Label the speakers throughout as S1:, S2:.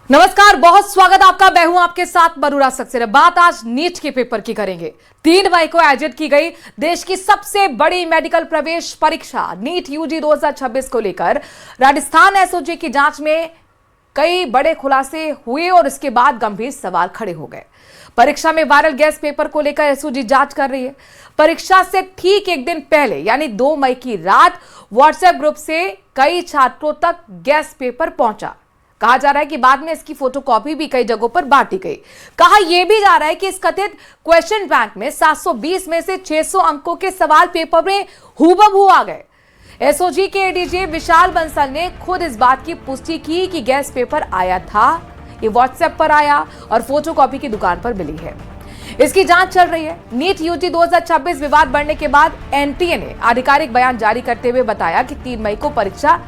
S1: नमस्कार, बहुत स्वागत आपका। मैं हूं आपके साथ मरुरा सक्सेना। बात आज नीट के पेपर की करेंगे। 3 मई को आयोजित की गई देश की सबसे बड़ी मेडिकल प्रवेश परीक्षा नीट यूजी 2026 को लेकर राजस्थान एसओजी की जांच में कई बड़े खुलासे हुए और इसके बाद गंभीर सवाल खड़े हो गए। परीक्षा में वायरल गैस पेपर को लेकर एसओजी जांच कर रही है। परीक्षा से ठीक एक दिन पहले यानी 2 मई की रात व्हाट्सएप ग्रुप से कई छात्रों तक गैस पेपर पहुंचा। कहा जा रहा है कि बाद में इसकी फोटोकॉपी भी कई जगहों पर बांटी गई। कहा यह भी जा रहा है कि इस कथित क्वेश्चन बैंक में 720 में से 600 अंकों के सवाल पेपर में हूबहू आ गए। एसओजी के एडीजी विशाल बंसल ने खुद इस बात की पुष्टि की कि गैस पेपर आया था, ये व्हाट्सएप पर आया और फोटोकॉपी की दुकान पर मिली है। इसकी जांच चल रही है। नीट यूजी 2026 विवाद बढ़ने के बाद एनटीए ने आधिकारिक बयान जारी करते हुए बताया कि 3 मई को परीक्षा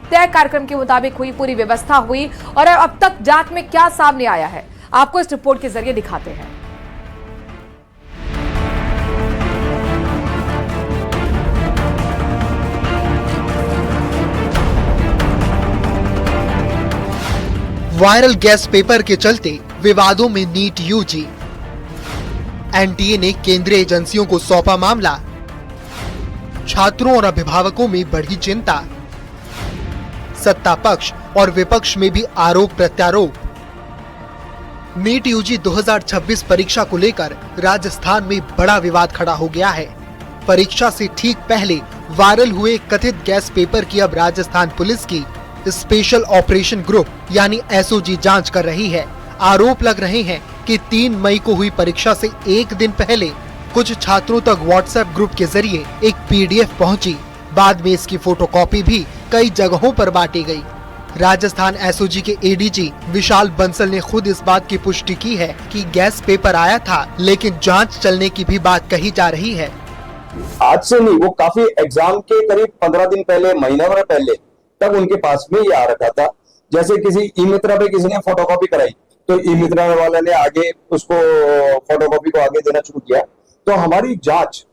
S1: तय कार्यक्रम के मुताबिक हुई, पूरी व्यवस्था हुई और अब तक जांच में क्या सामने आया है आपको इस रिपोर्ट के जरिए दिखाते हैं।
S2: वायरल गैस पेपर के चलते विवादों में नीट यूजी, एनटीए ने केंद्रीय एजेंसियों को सौंपा मामला। छात्रों और अभिभावकों में बढ़ी चिंता। सत्ता पक्ष और विपक्ष में भी आरोप प्रत्यारोप। नीट यूजी 2026 परीक्षा को लेकर राजस्थान में बड़ा विवाद खड़ा हो गया है। परीक्षा से ठीक पहले वायरल हुए कथित गैस पेपर की अब राजस्थान पुलिस की स्पेशल ऑपरेशन ग्रुप यानी एसओजी जांच कर रही है। आरोप लग रहे हैं कि 3 मई को हुई परीक्षा से एक दिन पहले कुछ छात्रों तक व्हाट्सएप ग्रुप के जरिए एक पीडीएफ पहुंची। बाद में इसकी फोटोकॉपी भी कई जगहों पर बांटी गई। राजस्थान एसओजी के एडीजी विशाल बंसल ने खुद इस बात की पुष्टि की है कि गैस पेपर आया था, लेकिन जांच चलने की भी बात कही जा रही है।
S3: आज से नहीं, वो काफी एग्जाम के करीब 15 दिन पहले, महीना भर पहले तक उनके पास में ये आ रखा था। जैसे किसी ई मित्रा पे किसी ने फोटोकॉपी कराई तो ई मित्रा वाले ने आगे उसको फोटोकॉपी को आगे देना शुरू किया। तो हमारी जांच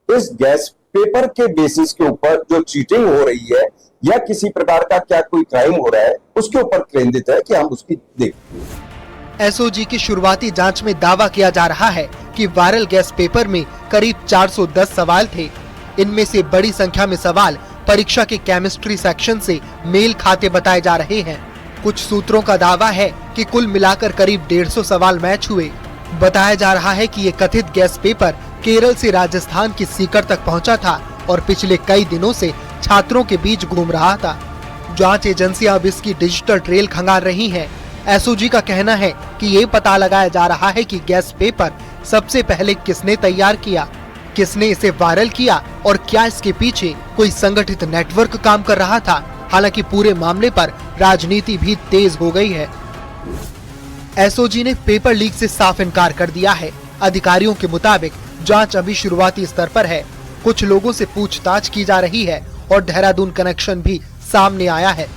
S3: इस गैस पेपर के बेसिस के ऊपर जो चीटिंग हो रही है या किसी प्रकार का क्या कोई क्राइम हो रहा है उसके ऊपर केंद्रित है कि हम उसकी देखें।
S2: एसओजी की शुरुआती जांच में दावा किया जा रहा है कि वायरल गैस पेपर में करीब 410 सवाल थे। इनमें से बड़ी संख्या में सवाल परीक्षा के केमिस्ट्री सेक्शन से मेल खाते बताए जा रहे हैं। कुछ सूत्रों का दावा है कि कुल मिलाकर करीब 150 सवाल मैच हुए। बताया जा रहा है कि ये कथित गैस पेपर केरल से राजस्थान की सीकर तक पहुंचा था और पिछले कई दिनों से छात्रों के बीच घूम रहा था। जांच एजेंसियां अब इसकी डिजिटल ट्रेल खंगाल रही हैं। एसओजी का कहना है कि ये पता लगाया जा रहा है कि गैस पेपर सबसे पहले किसने तैयार किया, किसने इसे वायरल किया और क्या इसके पीछे कोई संगठित नेटवर्क काम कर रहा था। हालांकि पूरे मामले पर राजनीति भी तेज हो गई है। एसओजी ने पेपर लीक से साफ इनकार कर दिया है। अधिकारियों के मुताबिक जांच अभी शुरुआती स्तर पर है। कुछ लोगों से पूछताछ की जा रही है और देहरादून कनेक्शन भी सामने आया है।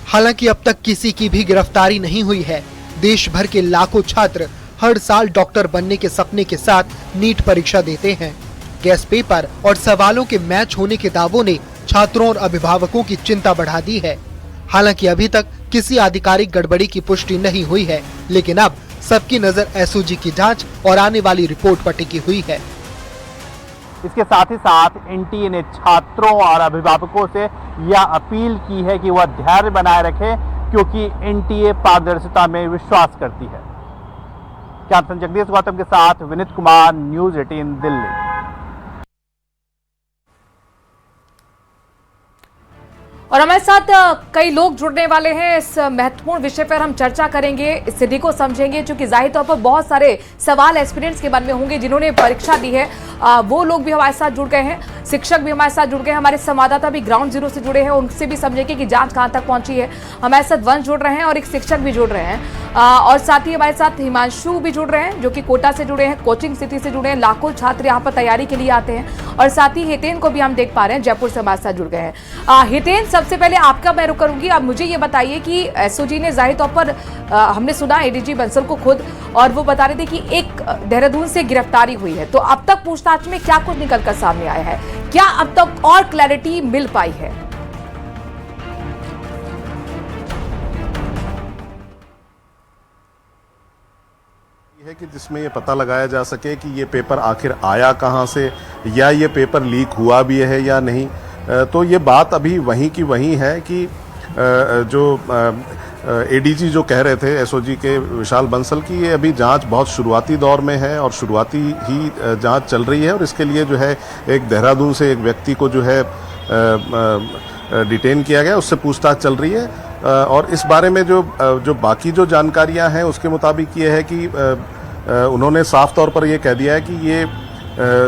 S2: हालांकि अब तक किसी की भी गिरफ्तारी नहीं हुई है। देश भर के लाखों छात्र हर साल डॉक्टर बनने के सपने के साथ नीट परीक्षा देते हैं। गैस पेपर और सवालों के मैच होने के दावों ने छात्रों और अभिभावकों की चिंता बढ़ा दी है। हालांकि अभी तक किसी आधिकारिक गड़बड़ी की पुष्टि नहीं हुई है, लेकिन अब सबकी नजर एसओजी की जांच और आने वाली रिपोर्ट पर टिकी हुई है।
S4: इसके साथ ही साथ एनटीए ने छात्रों और अभिभावकों से यह अपील की है कि वह धैर्य बनाए रखें, क्योंकि एनटीए पारदर्शिता में विश्वास करती है। कैप्टन जगदीश गौतम के साथ विनीत कुमार, न्यूज़ 18 दिल्ली।
S1: और हमारे साथ कई लोग जुड़ने वाले हैं। इस महत्वपूर्ण विषय पर हम चर्चा करेंगे, इस स्थिति को समझेंगे, क्योंकि जाहिर तौर पर बहुत सारे सवाल एस्पिरेंट्स के मन में होंगे जिन्होंने परीक्षा दी है। वो लोग भी हमारे साथ जुड़ गए हैं, शिक्षक भी हमारे साथ जुड़ गए हैं, हमारे संवाददाता भी ग्राउंड जीरो से जुड़े हैं, उनसे भी समझेंगे कि जांच कहां तक पहुंची है। हमारे साथ वंश जुड़ रहे हैं और एक शिक्षक भी जुड़ रहे हैं, और साथ ही हमारे साथ हिमांशु भी जुड़ रहे हैं जो कि कोटा से जुड़े हैं, कोचिंग सिटी से जुड़े हैं। लाखों छात्र यहाँ पर तैयारी के लिए आते हैं। और साथ ही हितेन को भी हम देख पा रहे हैं, जयपुर से हमारे साथ जुड़ गए हैं। हितेन, सबसे पहले आपका मैं रुख करूंगी। अब मुझे ये बताइए कि एसओजी ने जाहिर तौर पर हमने सुना एडीजी बंसल को खुद, और वो बता रहे थे कि एक देहरादून से गिरफ्तारी हुई है। तो अब तक पूछताछ में क्या कुछ निकलकर सामने आया है? क्या अब तक और क्लैरिटी मिल पाई है?
S5: कि जिसमें ये पता लगाया जा सके कि ये पेपर आखिर आया कहाँ से, या ये पेपर लीक हुआ भी है या नहीं। तो ये बात अभी वहीं की वहीं है कि जो एडीजी जो कह रहे थे एसओजी के विशाल बंसल की, ये अभी जांच बहुत शुरुआती दौर में है और शुरुआती ही जांच चल रही है। और इसके लिए जो है एक देहरादून से एक व्यक्ति को जो है डिटेन किया गया, उससे पूछताछ चल रही है। और इस बारे में जो बाकी जो जानकारियां हैं उसके मुताबिक ये है कि उन्होंने साफ तौर पर ये कह दिया है कि ये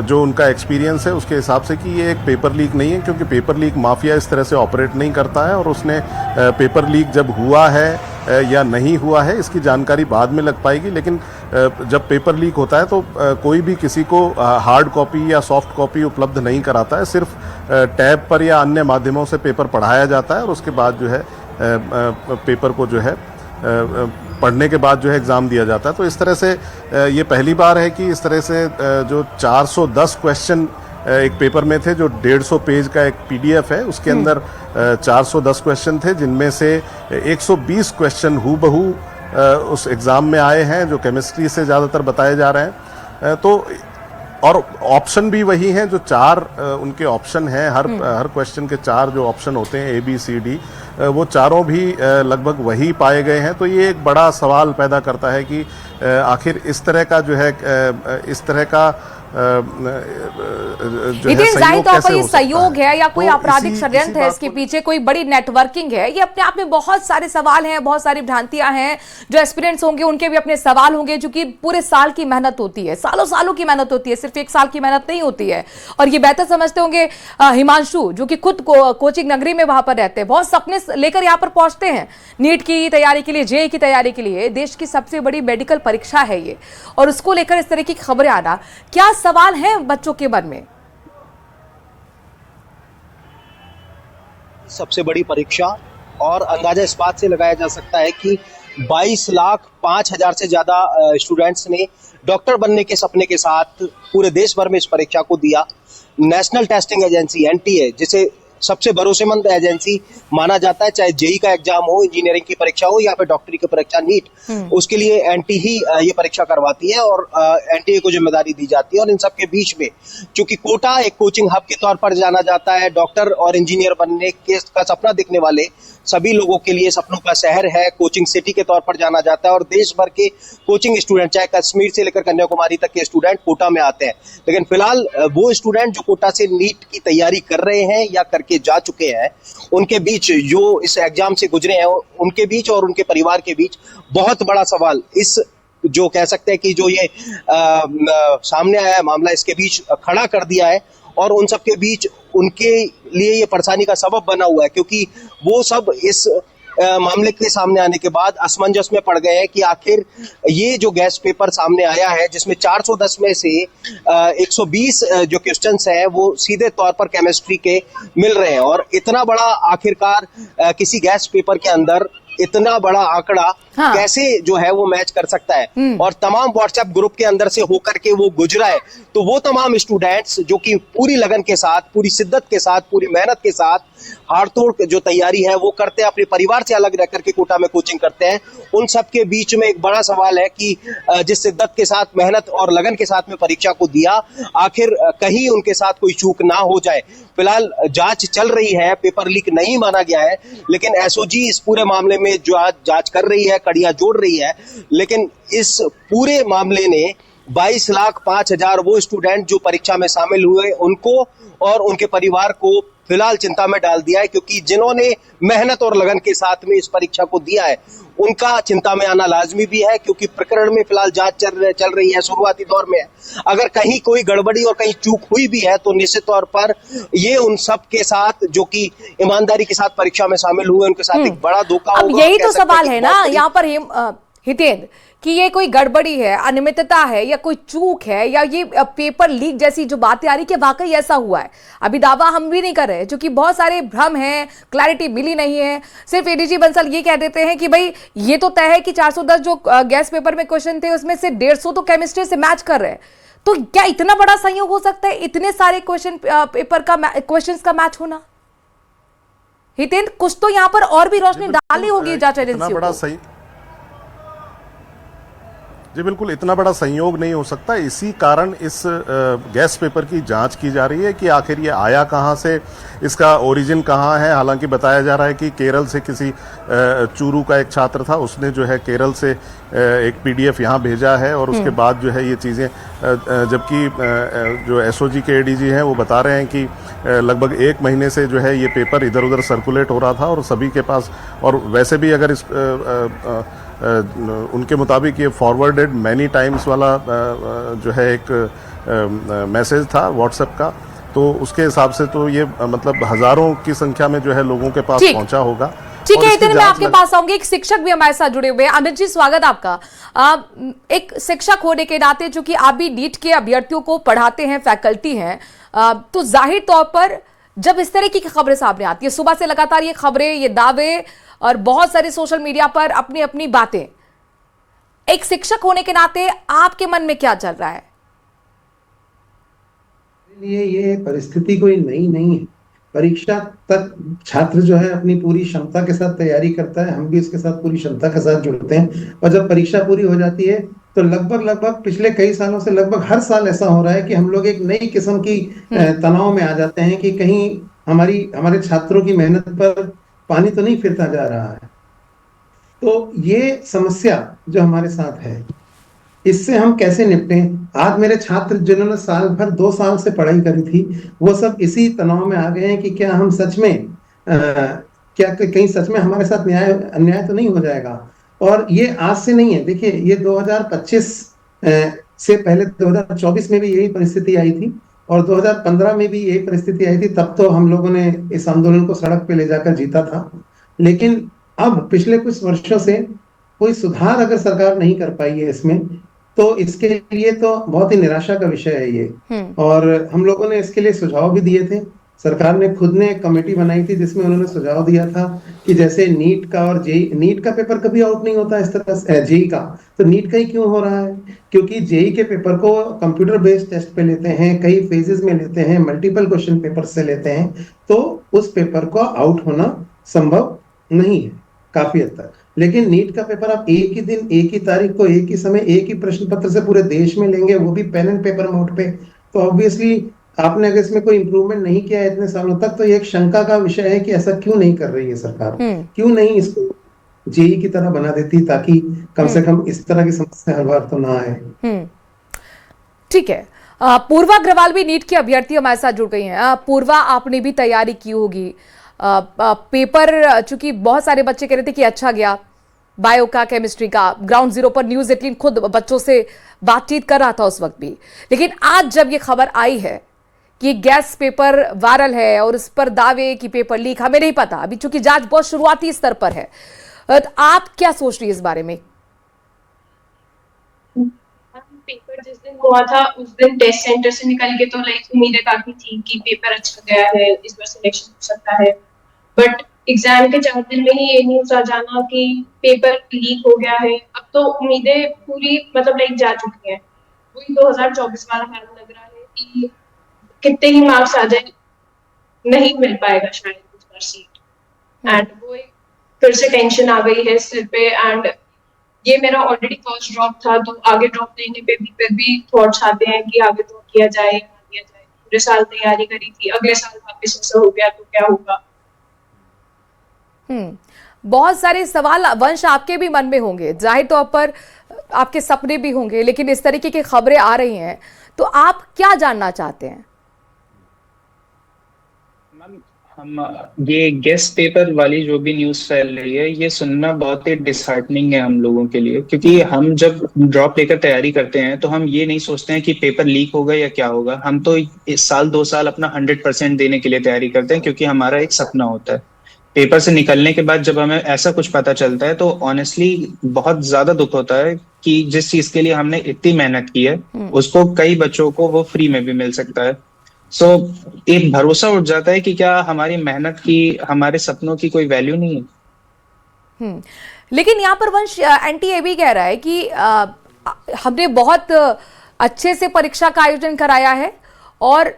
S5: जो उनका एक्सपीरियंस है उसके हिसाब से कि ये एक पेपर लीक नहीं है, क्योंकि पेपर लीक माफिया इस तरह से ऑपरेट नहीं करता है। और उसने पेपर लीक जब हुआ है या नहीं हुआ है इसकी जानकारी बाद में लग पाएगी, लेकिन जब पेपर लीक होता है तो कोई भी किसी को हार्ड कॉपी या सॉफ्ट कॉपी उपलब्ध नहीं कराता है, सिर्फ टैब पर या अन्य माध्यमों से पेपर पढ़ाया जाता है और उसके बाद जो है पेपर को जो है पढ़ने के बाद जो है एग्ज़ाम दिया जाता है। तो इस तरह से ये पहली बार है कि इस तरह से जो 410 क्वेश्चन एक पेपर में थे, जो 150 पेज का एक पीडीएफ है उसके अंदर 410 क्वेश्चन थे, जिनमें से 120 क्वेश्चन हूबहू उस एग्ज़ाम में आए हैं जो केमिस्ट्री से ज़्यादातर बताए जा रहे हैं। तो और ऑप्शन भी वही हैं, जो 4 उनके ऑप्शन हैं, हर क्वेश्चन के 4 जो ऑप्शन होते हैं ABCD, वो चारों भी लगभग वही पाए गए हैं। तो ये एक बड़ा सवाल पैदा करता है कि आखिर इस तरह का जो है इस तरह का जो है सहयोग कैसे हो सकता
S1: सहयोग है या कोई
S5: तो
S1: आपराधिक षड्यंत्र है इसके पीछे, कोई बड़ी नेटवर्किंग है? ये अपने आप में बहुत सारे सवाल हैं, बहुत सारी भ्रांतियां हैं। जो एस्पिरेंट्स होंगे उनके भी अपने सवाल होंगे, जो कि पूरे साल की मेहनत होती है, सालों सालों की मेहनत होती है, सिर्फ एक साल की मेहनत नहीं होती है। और ये बेहतर समझते होंगे हिमांशु, जो कि खुद कोचिंग नगरी में वहां पर रहते हैं, बहुत सपने लेकर यहाँ पर पहुंचते हैं नीट की तैयारी के लिए, जेईई की तैयारी के लिए। देश की सबसे बड़ी मेडिकल परीक्षा है ये, और उसको लेकर इस तरह की खबरें आना, क्या सवाल है बच्चों के मन में?
S6: सबसे बड़ी परीक्षा, और अंदाजा इस बात से लगाया जा सकता है कि 22,05,000 से ज्यादा स्टूडेंट्स ने डॉक्टर बनने के सपने के साथ पूरे देश भर में इस परीक्षा को दिया। नेशनल टेस्टिंग एजेंसी NTA, जिसे सबसे भरोसेमंद एजेंसी माना जाता है, चाहे जेईई का एग्जाम हो, इंजीनियरिंग की परीक्षा हो या फिर डॉक्टरी की परीक्षा नीट, उसके लिए NTA ही ये परीक्षा करवाती है और NTA को जिम्मेदारी दी जाती है। और इन सब के बीच में चूंकि कोटा एक कोचिंग हब के तौर पर जाना जाता है, डॉक्टर और इंजीनियर बनने का सपना देखने वाले सभी लोगों के लिए सपनों का शहर है, कोचिंग सिटी के तौर पर जाना जाता है। और देश भर के कोचिंग स्टूडेंट, चाहे कश्मीर से लेकर कन्याकुमारी तक के स्टूडेंट कोटा में आते हैं। लेकिन फिलहाल वो स्टूडेंट जो कोटा से नीट की तैयारी कर रहे हैं या करके जा चुके हैं, उनके बीच, जो इस एग्जाम से गुजरे हैं, उनके बीच और उनके परिवार के बीच बहुत बड़ा सवाल, इस जो कह सकते हैं कि जो ये सामने आया है मामला, इसके बीच खड़ा कर दिया है। और उन सब के बीच उनके लिए ये परेशानी का सबब बना हुआ है, क्योंकि वो सब इस मामले के सामने आने के बाद असमंजस में पड़ गए हैं कि आखिर ये जो गैस पेपर सामने आया है, जिसमें 410 में से 120 जो क्वेश्चंस हैं वो सीधे तौर पर केमिस्ट्री के मिल रहे हैं। और इतना बड़ा आखिरकार किसी गैस पेपर के अंदर इतना बड़ा आंकड़ा कैसे जो है वो मैच कर सकता है, और तमाम व्हाट्सएप ग्रुप के अंदर से होकर के वो गुजरा है। तो वो तमाम स्टूडेंट्स जो कि पूरी लगन के साथ, पूरी शिद्दत के साथ, पूरी मेहनत के साथ हाड़तोड़ जो तैयारी है वो करते हैं, अपने परिवार से अलग रह करके कोटा में कोचिंग करते हैं, उन सब के बीच में एक बड़ा सवाल है कि जिस शिद्दत के साथ, मेहनत और लगन के साथ में परीक्षा को दिया, आखिर कहीं उनके साथ कोई चूक ना हो जाए। फिलहाल जांच चल रही है, पेपर लीक नहीं माना गया है, लेकिन एसओजी इस पूरे मामले में जो जांच कर रही है, कड़ियां जोड़ रही है। लेकिन इस पूरे मामले ने 22,05,000 वो स्टूडेंट जो परीक्षा में शामिल हुए उनको और उनके परिवार को फिलहाल चिंता में डाल दिया है, क्योंकि जिन्होंने मेहनत और लगन के साथ में इस परीक्षा को दिया है उनका चिंता में आना लाजमी भी है, क्योंकि प्रकरण में फिलहाल जांच चल रही है, शुरुआती दौर में है। अगर कहीं कोई गड़बड़ी और कहीं चूक हुई भी है तो निश्चित तौर पर ये उन सब के साथ जो कि ईमानदारी के साथ परीक्षा में शामिल हुए उनके साथ एक बड़ा धोखा होगा।
S1: अब यही तो सवाल है ना यहाँ पर हितेंद्र, कि ये कोई गड़बड़ी है, अनियमितता है या कोई चूक है, या ये पेपर लीक जैसी जो बातें आ रही कि वाकई ऐसा हुआ है। अभी दावा हम भी नहीं कर रहे, क्योंकि बहुत सारे भ्रम हैं, क्लैरिटी मिली नहीं है। सिर्फ एडीजी बंसल ये कह देते हैं कि भाई ये तो तय है कि 410 जो गैस पेपर में क्वेश्चन थे उसमें से 150 तो केमिस्ट्री से मैच कर रहे हैं। तो क्या इतना बड़ा संयोग हो सकता है, इतने सारे क्वेश्चंस का मैच होना? हितेंद्र, कुछ तो यहाँ पर और भी रोशनी डालनी होगी जांच एजेंसी को।
S5: जी बिल्कुल, इतना बड़ा संयोग नहीं हो सकता। इसी कारण इस गैस पेपर की जांच की जा रही है कि आखिर ये आया कहाँ से, इसका ओरिजिन कहाँ है। हालांकि बताया जा रहा है कि केरल से किसी चूरू का एक छात्र था, उसने जो है केरल से एक पीडीएफ यहाँ भेजा है और उसके बाद जो है ये चीज़ें, जबकि जो एसओजी के एडीजी हैं वो बता रहे हैं कि लगभग 1 महीने से जो है ये पेपर इधर उधर सर्कुलेट हो रहा था और सभी के पास, और वैसे भी अगर इस उनके मुताबिक ये फॉरवर्डेड मैनी टाइम्स वाला जो है एक मैसेज था व्हाट्सएप का, तो उसके हिसाब से तो ये मतलब हजारों की संख्या में जो है लोगों के पास पहुंचा होगा।
S1: ठीक है, इतने में आपके पास आऊंगी। एक शिक्षक भी हमारे साथ जुड़े हुए हैं। अमित जी, स्वागत आपका। एक शिक्षक होने के नाते, चूंकि आप भी नीट के अभ्यर्थियों को पढ़ाते हैं, फैकल्टी हैं, तो जाहिर तौर पर जब इस तरह की खबरें सामने आती है, सुबह से लगातार ये खबरें, ये दावे और बहुत सारे सोशल मीडिया पर अपनी अपनी बातें, एक शिक्षक होने के नाते आपके मन में क्या चल रहा है?
S7: लिए ये परिस्थिति कोई नई नहीं है। परीक्षा तक छात्र जो है अपनी पूरी क्षमता के साथ तैयारी करता है, हम भी इसके साथ पूरी क्षमता के साथ जुड़ते हैं, और जब परीक्षा पूरी हो जाती है तो लगभग पिछले कई सालों से लगभग हर साल ऐसा हो रहा है कि हम लोग एक नई किस्म की तनाव में आ जाते हैं कि कहीं हमारे छात्रों की मेहनत पर पानी तो नहीं फिरता जा रहा है। तो ये समस्या जो हमारे साथ है, इससे हम कैसे निपटें? आज मेरे छात्र जिन्होंने साल भर 2 साल से पढ़ाई करी थी, वो सब इसी तनाव में आ गए हैं कि क्या हम सच में क्या कहीं सच में हमारे साथ अन्याय तो नहीं हो जाएगा। और ये आज से नहीं है, देखिए ये 2025 से पहले 2024 में भी यही परिस्थिति आई थी और 2015 में भी यही परिस्थिति आई थी। तब तो हम लोगों ने इस आंदोलन को सड़क पे ले जाकर जीता था, लेकिन अब पिछले कुछ वर्षों से कोई सुधार अगर सरकार नहीं कर पाई है इसमें, तो इसके लिए तो बहुत ही निराशा का विषय है ये। और हम लोगों ने इसके लिए सुझाव भी दिए थे। सरकार ने खुद ने एक कमेटी बनाई थी जिसमें उन्होंने सुझाव दिया था कि जैसे नीट का और जेई, नीट का पेपर कभी आउट नहीं होता इस तरह से, जेई का, तो नीट का ही क्यों हो रहा है? क्योंकि जेई के पेपर को कंप्यूटर बेस्ड टेस्ट पे लेते हैं, कई फेजेस में लेते हैं, मल्टीपल क्वेश्चन पेपर से लेते हैं, तो उस पेपर को आउट होना संभव नहीं है काफी हद तक। लेकिन नीट का पेपर आप एक ही दिन, एक ही तारीख को, एक ही समय, एक ही प्रश्न पत्र से पूरे देश में लेंगे, वो भी पेन एंड पेपर मोड पे, तो ऑब्वियसली आपने अगर इसमें कोई इंप्रूवमेंट नहीं किया है इतने सालों तक, तो ये एक शंका का विषय है कि ऐसा क्यों नहीं कर रही है सरकार। क्यों नहीं इसको जेई की तरह बना देती, ताकि कम से कम इस तरह की समस्या हर बार तो ना आए।
S1: ठीक है, पूर्वा अग्रवाल भी नीट की अभ्यर्थी हमारे साथ जुड़ गई हैं। पूर्वा, आपने भी तैयारी की होगी, पेपर चूंकि बहुत सारे बच्चे कह रहे थे कि अच्छा गया, बायो का, केमिस्ट्री का, ग्राउंड जीरो पर न्यूज 18 खुद बच्चों से बातचीत कर रहा था उस वक्त भी। लेकिन आज जब ये खबर आई है कि गैस पेपर वायरल है और उस पर दावे कि पेपर लीक, हमें नहीं पता अभी, चूंकि जांच बहुत शुरुआती स्तर पर है, तो आप क्या सोच रही है इस बारे में?
S8: पेपर जिस दिन हुआ था उस दिन टेस्ट सेंटर से निकल के तो उम्मीदें काफी थी कि पेपर अच्छा गया है, इस बार सिलेक्शन हो सकता है, बट एग्जाम के 4 दिन में ही ये न्यूज आ जाना कि पेपर लीक हो गया है, अब तो उम्मीदें पूरी जा चुकी हैं। वही 2024 वाला हाल लग रहा है कि कितने ही मार्क्स आ जाए, नहीं मिल पाएगा शायद इस बार सीट, एंड वो फिर से टेंशन आ गई है सिर पे। एंड ये मेरा ऑलरेडी फर्स्ट ड्रॉप था, तो आगे ड्रॉप लेने पे भी फिर भी थॉट्स आते हैं कि आगे ड्रॉप किया जाए या ना किया जाए। पूरे साल तैयारी करी थी, अगले साल वापस ऐसा हो गया तो क्या होगा।
S1: बहुत सारे सवाल वंश आपके भी मन में होंगे, जाहिर तौर पर आपके सपने भी होंगे, लेकिन इस तरीके की खबरें आ रही हैं तो आप क्या जानना चाहते हैं?
S9: हम ये गेस्ट पेपर वाली जो भी न्यूज फैल रही है, ये सुनना बहुत ही डिसहार्टनिंग है हम लोगों के लिए, क्योंकि हम जब ड्रॉप लेकर तैयारी करते हैं तो हम ये नहीं सोचते हैं कि पेपर लीक होगा या क्या होगा। हम तो इस साल 2 साल अपना 100% देने के लिए तैयारी करते हैं, क्योंकि हमारा एक सपना होता है। पेपर से निकलने के बाद जब हमें ऐसा कुछ पता चलता है तो ऑनेस्टली बहुत ज्यादा दुख होता है कि जिस चीज के लिए हमने इतनी मेहनत की है उसको कई बच्चों को वो फ्री में भी मिल सकता है। सो एक भरोसा उठ जाता है कि क्या हमारी मेहनत की, हमारे सपनों की कोई वैल्यू नहीं है।
S1: लेकिन यहाँ पर वंश एंटी ये भी कह रहा है कि हमने बहुत अच्छे से परीक्षा का आयोजन कराया है और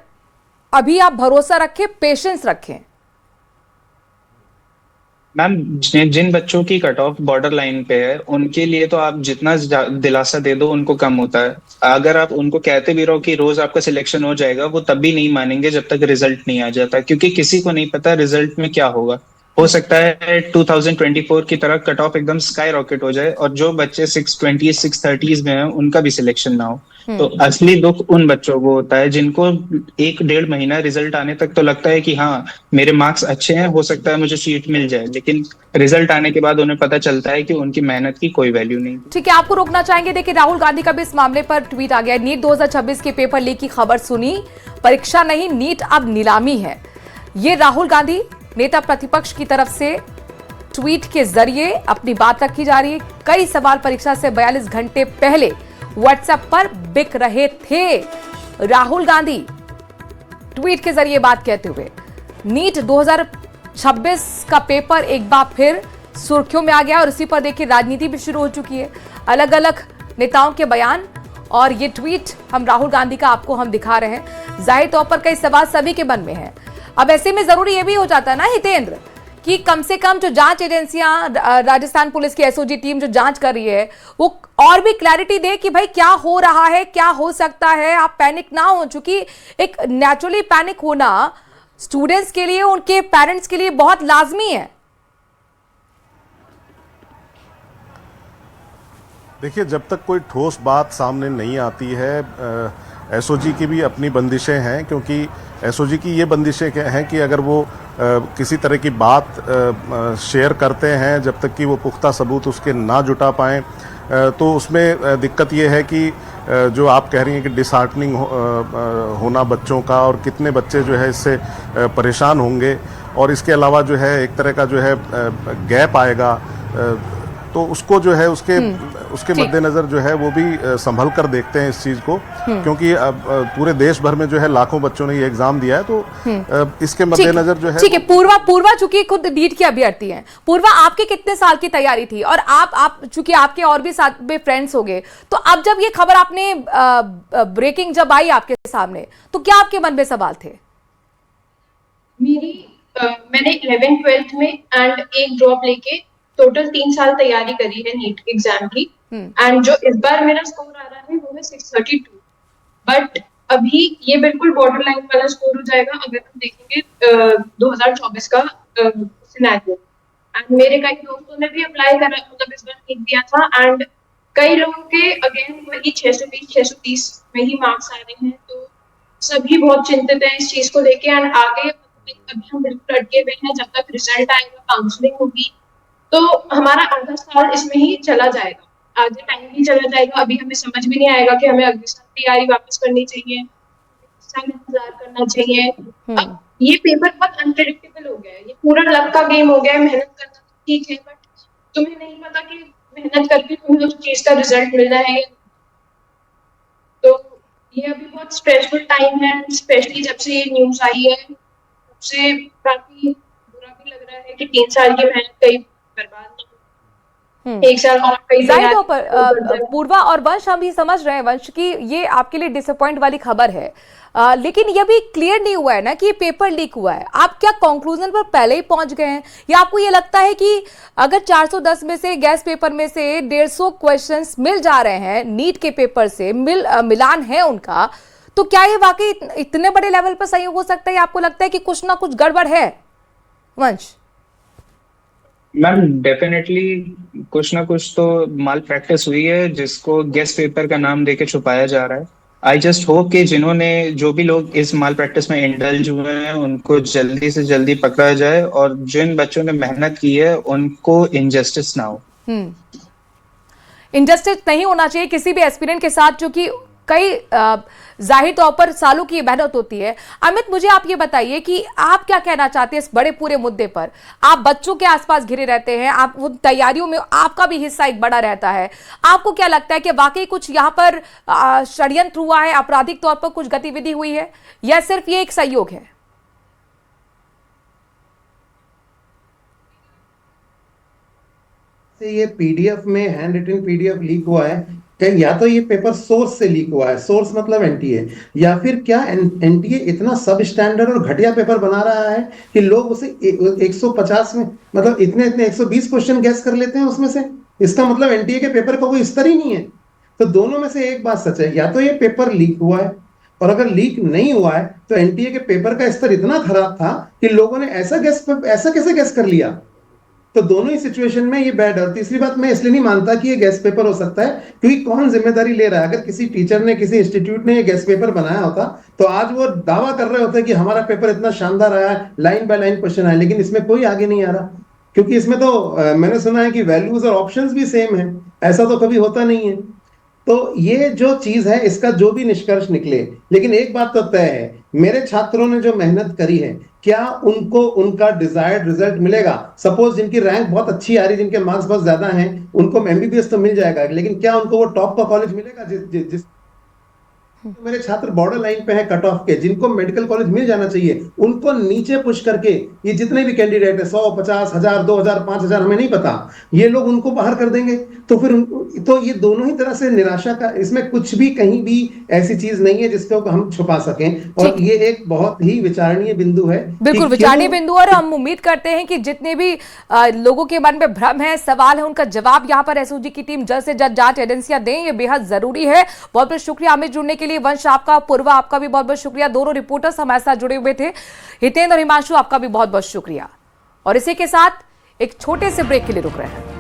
S1: अभी आप भरोसा रखें, पेशेंस रखें।
S9: मैम जिन बच्चों की कट ऑफ बॉर्डर लाइन पे है उनके लिए तो आप जितना दिलासा दे दो उनको कम होता है। अगर आप उनको कहते भी रहो कि रोज आपका सिलेक्शन हो जाएगा, वो तब भी नहीं मानेंगे जब तक रिजल्ट नहीं आ जाता, क्योंकि किसी को नहीं पता रिजल्ट में क्या होगा। हो सकता है 2024 की तरह कट ऑफ एकदम स्काई रॉकेट हो जाए और जो बच्चे 620 630s में हैं उनका भी सिलेक्शन ना हो। तो असली दुख उन बच्चों को होता है जिनको 1-1.5 महीना रिजल्ट आने तक तो लगता है कि हाँ मेरे मार्क्स अच्छे हैं, हो सकता है मुझे सीट मिल जाए, लेकिन रिजल्ट आने के बाद उन्हें पता चलता है कि उनकी मेहनत की कोई वैल्यू नहीं।
S1: ठीक है, आपको रोकना चाहेंगे। देखिए, राहुल गांधी का भी इस मामले पर ट्वीट आ गया। नीट 2026 के पेपर लीक की खबर सुनी, परीक्षा नहीं नीट अब नीलामी है। ये राहुल गांधी नेता प्रतिपक्ष की तरफ से ट्वीट के जरिए अपनी बात रखी जा रही है। कई सवाल परीक्षा से 42 घंटे पहले व्हाट्सएप पर बिक रहे थे। राहुल गांधी ट्वीट के जरिए बात कहते हुए नीट 2026 का पेपर एक बार फिर सुर्खियों में आ गया और इसी पर देखिए राजनीति भी शुरू हो चुकी है। अलग अलग नेताओं के बयान और ये ट्वीट हम राहुल गांधी का आपको हम दिखा रहे हैं। जाहिर तौर पर कई सवाल सभी के मन में हैं। अब ऐसे में जरूरी ये भी हो जाता है ना हितेंद्र कि कम से कम जो जांच एजेंसियां, राजस्थान पुलिस की एसओजी टीम जो जांच कर रही है, वो और भी क्लैरिटी दे कि भाई क्या हो रहा है, क्या हो सकता है। आप पैनिक ना हो, चूंकि एक नेचुरली पैनिक होना स्टूडेंट्स के लिए, उनके पेरेंट्स के लिए बहुत लाजमी है।
S5: देखिए, जब तक कोई ठोस बात सामने नहीं आती है, एसओजी की भी अपनी बंदिशें हैं, क्योंकि एसओजी की ये बंदिशें हैं कि अगर वो किसी तरह की बात शेयर करते हैं, जब तक कि वो पुख्ता सबूत उसके ना जुटा पाएं, तो उसमें दिक्कत ये है कि जो आप कह रही हैं कि डिसहार्टनिंग होना बच्चों का, और कितने बच्चे जो है इससे परेशान होंगे, और इसके अलावा जो है एक तरह का जो है गैप आएगा, तो उसको जो है उसके मद्देनजर जो है वो भी संभल कर देखते हैं इस चीज को, क्योंकि अब पूरे देश भर में जो है लाखों बच्चों ने ये एग्जाम दिया है, तो इसके मद्देनजर जो है।
S1: ठीक है, पूर्वा चूंकि खुद नीट की अभ्यर्थी हैं, पूर्वा आपके कितने साल की तैयारी थी, और आप चूंकि आपके और भी साथ में फ्रेंड्स हो गए, तो अब जब ये खबर आपने ब्रेकिंग जब आई आपके सामने, तो क्या आपके मन में सवाल थे?
S8: मैंने 11th-12th में एंड एक ड्रॉप लेके टोटल 3 साल तैयारी करी है नीट एग्जाम की, एंड जो इस बार मेरा स्कोर आ रहा है वो है 632। बट अभी ये बिल्कुल बॉर्डर लाइन वाला स्कोर हो जाएगा अगर हम देखेंगे 2024 का सिनेरियो। एंड मेरे कई दोस्तों ने भी अप्लाई करा, मतलब इस बार नीट दिया था, एंड कई लोगों के अगेन वही 620-630 में ही मार्क्स आ रहे हैं, तो सभी बहुत चिंतित हैं इस चीज को लेके। एंड आगे अभी हम बिल्कुल अटके हुए हैं, जब तक रिजल्ट आएगा, काउंसलिंग होगी, तो हमारा आधा साल इसमें ही चला जाएगा, आगे टाइम भी चला जाएगा। अभी हमें समझ भी नहीं आएगा कि हमें अगले साल तैयारी वापस करनी चाहिए, साल इंतजार करना चाहिए। अब ये पेपर बहुत अनप्रेडिक्टेबल हो गया है, ये पूरा लक का गेम हो गया है। मेहनत करना ठीक है, बट तुम्हें नहीं पता कि मेहनत करके तुम्हें उस चीज का रिजल्ट मिलना है। तो ये अभी बहुत स्ट्रेसफुल टाइम है, स्पेशली जब से ये न्यूज आई है, उससे काफी बुरा भी लग रहा है कि 3 साल की मेहनत कहीं बर्बाद ना हो। एक साल और कई
S1: जाहिर पर पूर्वा और वंश, हम ये समझ रहे हैं वंश की ये आपके लिए डिसअपॉइंट वाली खबर है, लेकिन ये भी क्लियर नहीं हुआ है ना कि पेपर लीक हुआ है। आप क्या कंक्लूजन पर पहले ही पहुंच गए हैं, या आपको ये लगता है कि अगर 410 में से गैस पेपर में से 150 क्वेश्चंस मिल जा रहे हैं नीट के पेपर से, मिलान है उनका, तो क्या ये वाकई इतने बड़े लेवल पर सहयोग हो सकता है, या आपको लगता है कि कुछ ना कुछ गड़बड़ है? वंश
S9: मैम डेफिनेटली कुछ ना कुछ तो माल प्रैक्टिस हुई है, जिसको गेस्ट पेपर का नाम देके छुपाया जा रहा है। आई जस्ट होप कि जिन्होंने, जो भी लोग इस माल प्रैक्टिस में इंडल्ज हुए हैं, उनको जल्दी से जल्दी पकड़ा जाए, और जिन बच्चों ने मेहनत की है उनको इनजस्टिस ना हो।
S1: इनजस्टिस नहीं होना चाहिए किसी भी एस्पिरेंट के साथ, जो कि कई जाहिर तौर पर सालों की मेहनत होती है। अमित, मुझे आप ये बताइए कि आप क्या कहना चाहते हैं इस बड़े पूरे मुद्दे पर? आप बच्चों के आसपास घिरे रहते हैं, आप वो तैयारियों में आपका भी हिस्सा एक बड़ा रहता है। आपको क्या लगता है कि वाकई कुछ यहाँ पर षड्यंत्र हुआ है, आपराधिक तौर पर कुछ गतिविधि हुई है, या सिर्फ ये एक सहयोग है?
S7: से ये पीडीएफ में हैंड रिटन पीडीएफ लीक हुआ है, कि या तो ये पेपर सोर्स से लीक हुआ है, सोर्स मतलब एनटीए, या फिर क्या एनटीए इतना सब स्टैंडर्ड और घटिया पेपर बना रहा है कि लोग उसे 150 में मतलब इतने 120 क्वेश्चन गैस कर लेते हैं उसमें से। इसका मतलब एनटीए के पेपर का कोई स्तर ही नहीं है। तो दोनों में से एक बात सच है, या तो ये पेपर लीक हुआ है, और अगर लीक नहीं हुआ है तो एनटीए के पेपर का स्तर इतना खराब था कि लोगों ने ऐसा कैसे गैस कर लिया। तो दोनों ही सिचुएशन में ये बैड है। और तीसरी बात, मैं इसलिए नहीं मानता कि ये गैस पेपर हो सकता है क्योंकि कौन जिम्मेदारी ले रहा है। अगर किसी टीचर ने, किसी इंस्टीट्यूट ने ये गैस पेपर बनाया होता तो आज वो दावा कर रहे होते कि हमारा पेपर इतना शानदार आया है, लाइन बाय लाइन क्वेश्चन आया। लेकिन इसमें कोई आगे नहीं आ रहा क्योंकि इसमें तो मैंने सुना है कि वैल्यूज और ऑप्शंस भी सेम है। ऐसा तो कभी होता नहीं है। तो ये जो चीज है, इसका जो भी निष्कर्ष निकले, लेकिन एक बात तो तय है, मेरे छात्रों ने जो मेहनत करी है, क्या उनको उनका डिजायर्ड रिजल्ट मिलेगा? सपोज जिनकी रैंक बहुत अच्छी आ रही, जिनके मार्क्स बहुत ज्यादा हैं, उनको एमबीबीएस तो मिल जाएगा, लेकिन क्या उनको वो टॉप का कॉलेज मिलेगा? जिस तो मेरे छात्र बॉर्डर लाइन पे हैं कट ऑफ के, जिनको मेडिकल कॉलेज मिल जाना चाहिए, उनको नीचे पुश करके ये जितने भी कैंडिडेट है 100, 50, 1000, 2000, 5000, हमें नहीं पता, ये लोग उनको बाहर कर देंगे। तो फिर तो ये दोनों ही तरह से निराशा का, इसमें कुछ भी कहीं भी ऐसी चीज नहीं है जिसको हम छुपा सकें। और ये एक बहुत ही विचारणीय बिंदु है।
S1: बिल्कुल विचारणीय बिंदु, और हम उम्मीद करते हैं कि जितने भी लोगों के मन में भ्रम है, सवाल है, उनका जवाब यहाँ पर एसओजी की टीम जल्द से जल्द जांच एजेंसियां दें। ये बेहद जरूरी है। बहुत बहुत शुक्रिया हमें जुड़ने के लिए। वंश आपका, पूर्वा आपका भी बहुत बहुत शुक्रिया। दोनों रिपोर्टर्स हमारे साथ जुड़े हुए थे। हितेंद्र और हिमांशु आपका भी बहुत बहुत शुक्रिया। और इसी के साथ एक छोटे से ब्रेक के लिए रुक रहे हैं।